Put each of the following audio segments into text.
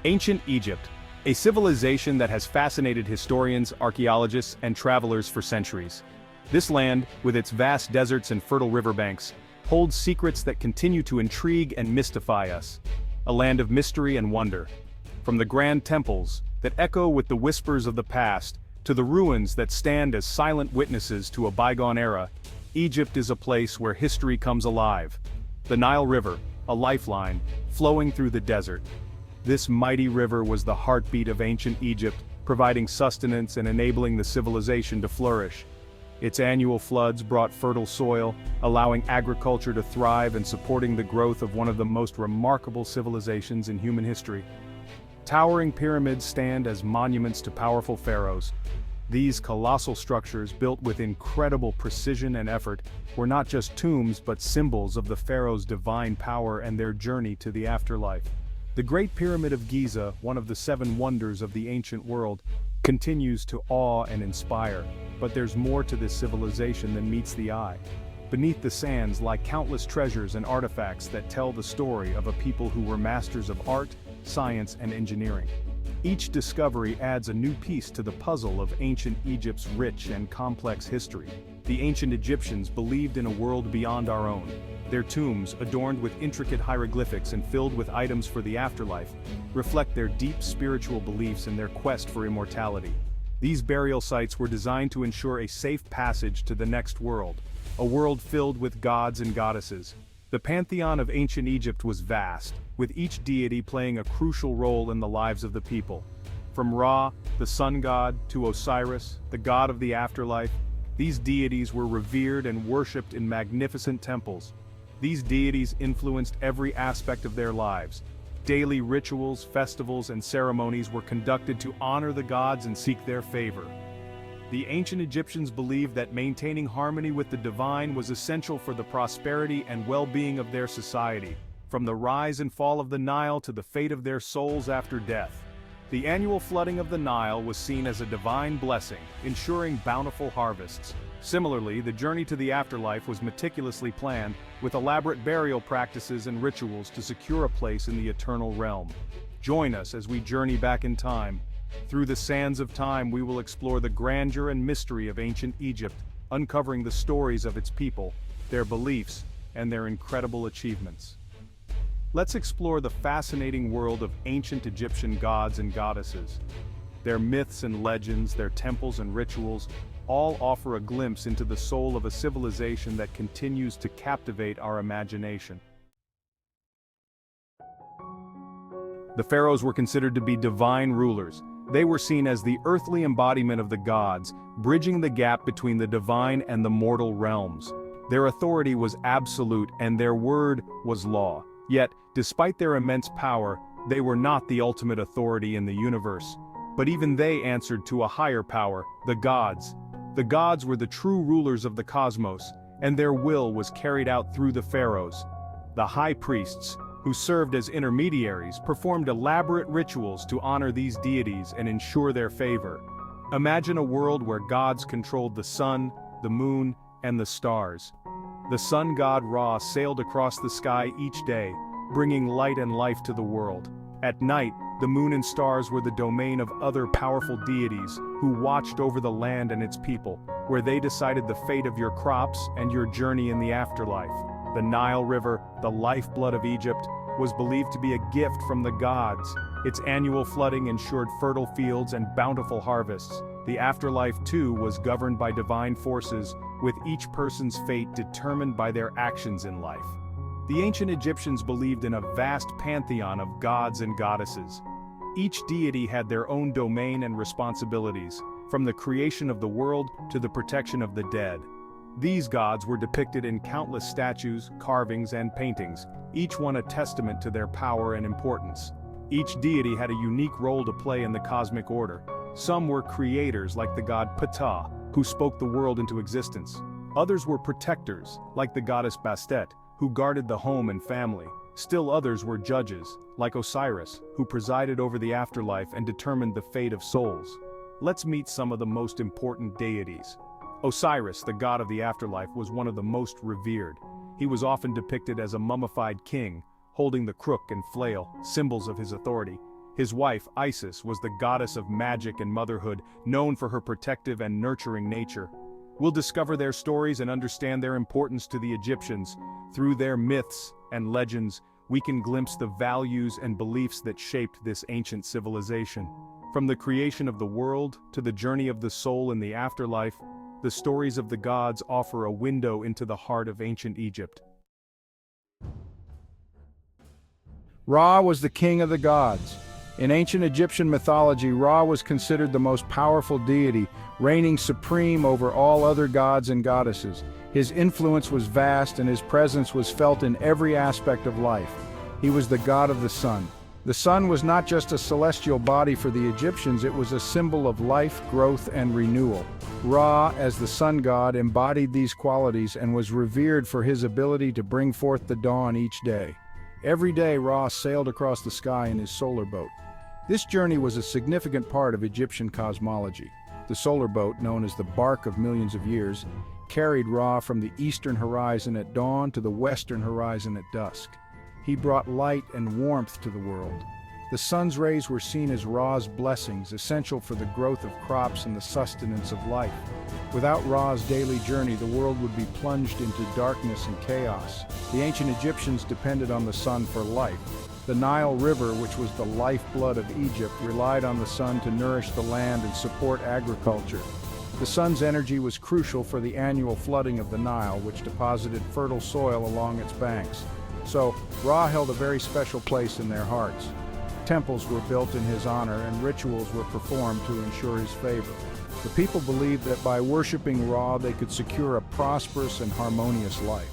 Ancient Egypt, a civilization that has fascinated historians, archaeologists, and travelers for centuries. This land, with its vast deserts and fertile riverbanks, holds secrets that continue to intrigue and mystify us. A land of mystery and wonder. From the grand temples that echo with the whispers of the past, to the ruins that stand as silent witnesses to a bygone era, Egypt is a place where history comes alive. The Nile River, a lifeline, flowing through the desert. This mighty river was the heartbeat of ancient Egypt, providing sustenance and enabling the civilization to flourish. Its annual floods brought fertile soil, allowing agriculture to thrive and supporting the growth of one of the most remarkable civilizations in human history. Towering pyramids stand as monuments to powerful pharaohs. These colossal structures, built with incredible precision and effort, were not just tombs but symbols of the pharaohs' divine power and their journey to the afterlife. The Great Pyramid of Giza, one of the 7 wonders of the ancient world, continues to awe and inspire, but there's more to this civilization than meets the eye. Beneath the sands lie countless treasures and artifacts that tell the story of a people who were masters of art, science, and engineering. Each discovery adds a new piece to the puzzle of ancient Egypt's rich and complex history. The ancient Egyptians believed in a world beyond our own. Their tombs, adorned with intricate hieroglyphics and filled with items for the afterlife, reflect their deep spiritual beliefs and their quest for immortality. These burial sites were designed to ensure a safe passage to the next world, a world filled with gods and goddesses. The pantheon of ancient Egypt was vast, with each deity playing a crucial role in the lives of the people. From Ra, the sun god, to Osiris, the god of the afterlife, these deities were revered and worshipped in magnificent temples. These deities influenced every aspect of their lives. Daily rituals, festivals, and ceremonies were conducted to honor the gods and seek their favor. The ancient Egyptians believed that maintaining harmony with the divine was essential for the prosperity and well-being of their society, from the rise and fall of the Nile to the fate of their souls after death. The annual flooding of the Nile was seen as a divine blessing, ensuring bountiful harvests. Similarly, the journey to the afterlife was meticulously planned, with elaborate burial practices and rituals to secure a place in the eternal realm. Join us as we journey back in time. Through the sands of time, we will explore the grandeur and mystery of ancient Egypt, uncovering the stories of its people, their beliefs, and their incredible achievements. Let's explore the fascinating world of ancient Egyptian gods and goddesses. Their myths and legends, their temples and rituals, all offer a glimpse into the soul of a civilization that continues to captivate our imagination. The pharaohs were considered to be divine rulers. They were seen as the earthly embodiment of the gods, bridging the gap between the divine and the mortal realms. Their authority was absolute and their word was law. Yet, despite their immense power, they were not the ultimate authority in the universe. But even they answered to a higher power, the gods. The gods were the true rulers of the cosmos, and their will was carried out through the pharaohs. The high priests, who served as intermediaries, performed elaborate rituals to honor these deities and ensure their favor. Imagine a world where gods controlled the sun, the moon, and the stars. The sun god Ra sailed across the sky each day, bringing light and life to the world. At night, the moon and stars were the domain of other powerful deities who watched over the land and its people, where they decided the fate of your crops and your journey in the afterlife. The Nile River, the lifeblood of Egypt, was believed to be a gift from the gods. Its annual flooding ensured fertile fields and bountiful harvests. The afterlife, too, was governed by divine forces, with each person's fate determined by their actions in life. The ancient Egyptians believed in a vast pantheon of gods and goddesses. Each deity had their own domain and responsibilities, from the creation of the world to the protection of the dead. These gods were depicted in countless statues, carvings, and paintings, each one a testament to their power and importance. Each deity had a unique role to play in the cosmic order. Some were creators, like the god Ptah, who spoke the world into existence. Others were protectors, like the goddess Bastet, who guarded the home and family. Still others were judges, like Osiris, who presided over the afterlife and determined the fate of souls. Let's meet some of the most important deities. Osiris, the god of the afterlife, was one of the most revered. He was often depicted as a mummified king, holding the crook and flail, symbols of his authority. His wife, Isis, was the goddess of magic and motherhood, known for her protective and nurturing nature. We'll discover their stories and understand their importance to the Egyptians. Through their myths and legends, we can glimpse the values and beliefs that shaped this ancient civilization. From the creation of the world to the journey of the soul in the afterlife, the stories of the gods offer a window into the heart of ancient Egypt. Ra was the king of the gods. In ancient Egyptian mythology, Ra was considered the most powerful deity, reigning supreme over all other gods and goddesses. His influence was vast and his presence was felt in every aspect of life. He was the god of the sun. The sun was not just a celestial body for the Egyptians, it was a symbol of life, growth, and renewal. Ra, as the sun god, embodied these qualities and was revered for his ability to bring forth the dawn each day. Every day, Ra sailed across the sky in his solar boat. This journey was a significant part of Egyptian cosmology. The solar boat, known as the Bark of Millions of Years, carried Ra from the eastern horizon at dawn to the western horizon at dusk. He brought light and warmth to the world. The sun's rays were seen as Ra's blessings, essential for the growth of crops and the sustenance of life. Without Ra's daily journey, the world would be plunged into darkness and chaos. The ancient Egyptians depended on the sun for life. The Nile River, which was the lifeblood of Egypt, relied on the sun to nourish the land and support agriculture. The sun's energy was crucial for the annual flooding of the Nile, which deposited fertile soil along its banks. So, Ra held a very special place in their hearts. Temples were built in his honor and rituals were performed to ensure his favor. The people believed that by worshiping Ra they could secure a prosperous and harmonious life.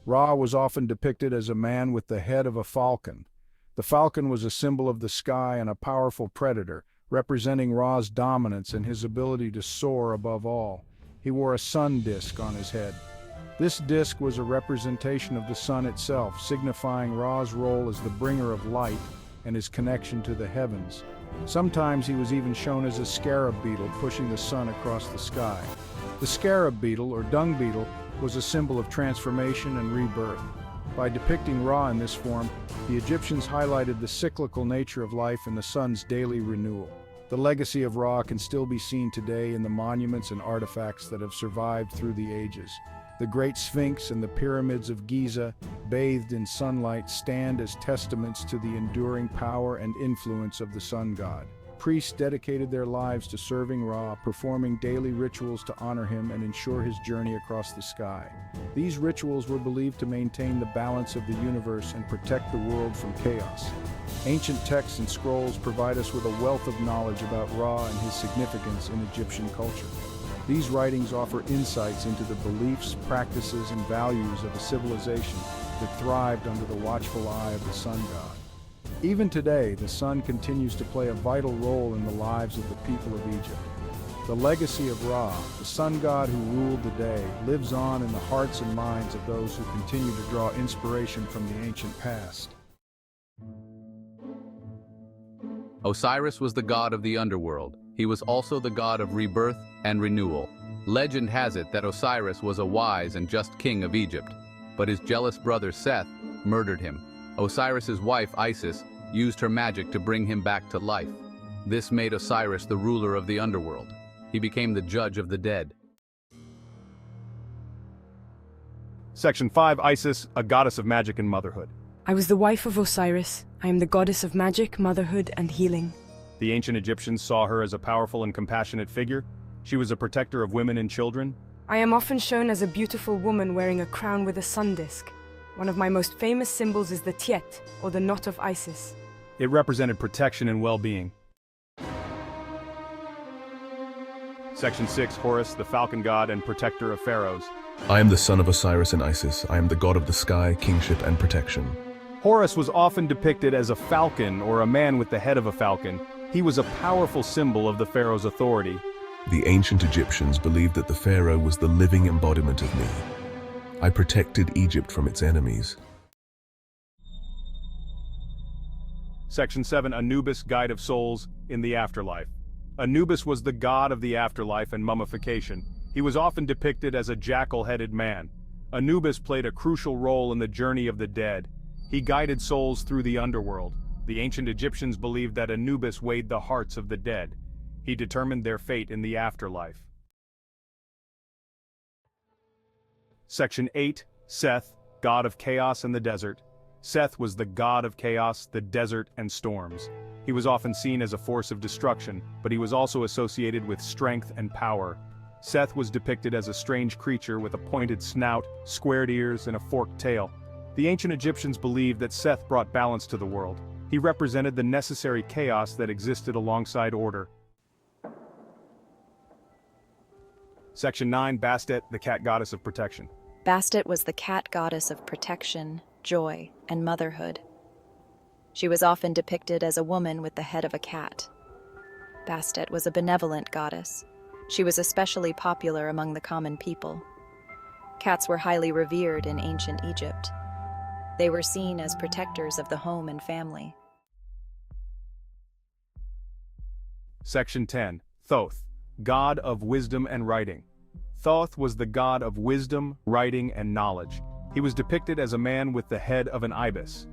Ra was often depicted as a man with the head of a falcon. The falcon was a symbol of the sky and a powerful predator, representing Ra's dominance and his ability to soar above all. He wore a sun disk on his head. This disk was a representation of the sun itself, signifying Ra's role as the bringer of light and his connection to the heavens. Sometimes he was even shown as a scarab beetle pushing the sun across the sky. The scarab beetle, or dung beetle, was a symbol of transformation and rebirth. By depicting Ra in this form, the Egyptians highlighted the cyclical nature of life and the sun's daily renewal. The legacy of Ra can still be seen today in the monuments and artifacts that have survived through the ages. The Great Sphinx and the pyramids of Giza, bathed in sunlight, stand as testaments to the enduring power and influence of the sun god. Priests dedicated their lives to serving Ra, performing daily rituals to honor him and ensure his journey across the sky. These rituals were believed to maintain the balance of the universe and protect the world from chaos. Ancient texts and scrolls provide us with a wealth of knowledge about Ra and his significance in Egyptian culture. These writings offer insights into the beliefs, practices, and values of a civilization that thrived under the watchful eye of the sun god. Even today, the sun continues to play a vital role in the lives of the people of Egypt. The legacy of Ra, the sun god who ruled the day, lives on in the hearts and minds of those who continue to draw inspiration from the ancient past. Osiris was the god of the underworld. He was also the god of rebirth and renewal. Legend has it that Osiris was a wise and just king of Egypt, but his jealous brother Seth murdered him. Osiris's wife Isis used her magic to bring him back to life. This made Osiris the ruler of the underworld. He became the judge of the dead. Section 5. Isis, a goddess of magic and motherhood. I was the wife of Osiris. I am the goddess of magic, motherhood, and healing. The ancient Egyptians saw her as a powerful and compassionate figure. She was a protector of women and children. I am often shown as a beautiful woman wearing a crown with a sun disk. One of my most famous symbols is the Tiet, or the knot of Isis. It represented protection and well-being. Section 6. Horus, the falcon god and protector of pharaohs. I am the son of Osiris and Isis. I am the god of the sky, kingship, and protection. Horus was often depicted as a falcon or a man with the head of a falcon. He was a powerful symbol of the pharaoh's authority. The ancient Egyptians believed that the pharaoh was the living embodiment of me. I protected Egypt from its enemies. Section 7. Anubis, guide of souls in the afterlife. Anubis was the god of the afterlife and mummification. He was often depicted as a jackal-headed man. Anubis played a crucial role in the journey of the dead. He guided souls through the underworld. The ancient Egyptians believed that Anubis weighed the hearts of the dead. He determined their fate in the afterlife. Section 8. Seth, god of chaos and the desert. Seth was the god of chaos, the desert, and storms. He was often seen as a force of destruction, but he was also associated with strength and power. Seth was depicted as a strange creature with a pointed snout, squared ears, and a forked tail. The ancient Egyptians believed that Seth brought balance to the world. He represented the necessary chaos that existed alongside order. Section 9. Bastet, the cat goddess of protection. Bastet was the cat goddess of protection, joy, and motherhood. She was often depicted as a woman with the head of a cat. Bastet was a benevolent goddess. She was especially popular among the common people. Cats were highly revered in ancient Egypt. They were seen as protectors of the home and family. Section 10. Thoth, god of wisdom and writing. Thoth was the god of wisdom, writing, and knowledge. He was depicted as a man with the head of an ibis.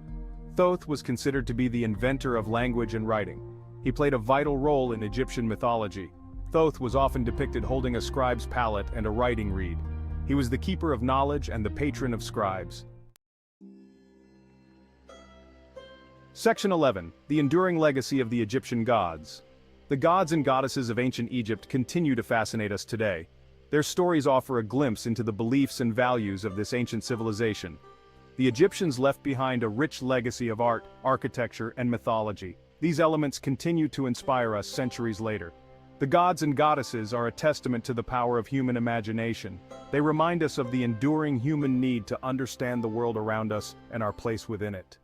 Thoth was considered to be the inventor of language and writing. He played a vital role in Egyptian mythology. Thoth was often depicted holding a scribe's palette and a writing reed. He was the keeper of knowledge and the patron of scribes. Section 11. The enduring legacy of the Egyptian gods. The gods and goddesses of ancient Egypt continue to fascinate us today. Their stories offer a glimpse into the beliefs and values of this ancient civilization. The Egyptians left behind a rich legacy of art, architecture, and mythology. These elements continue to inspire us centuries later. The gods and goddesses are a testament to the power of human imagination. They remind us of the enduring human need to understand the world around us and our place within it.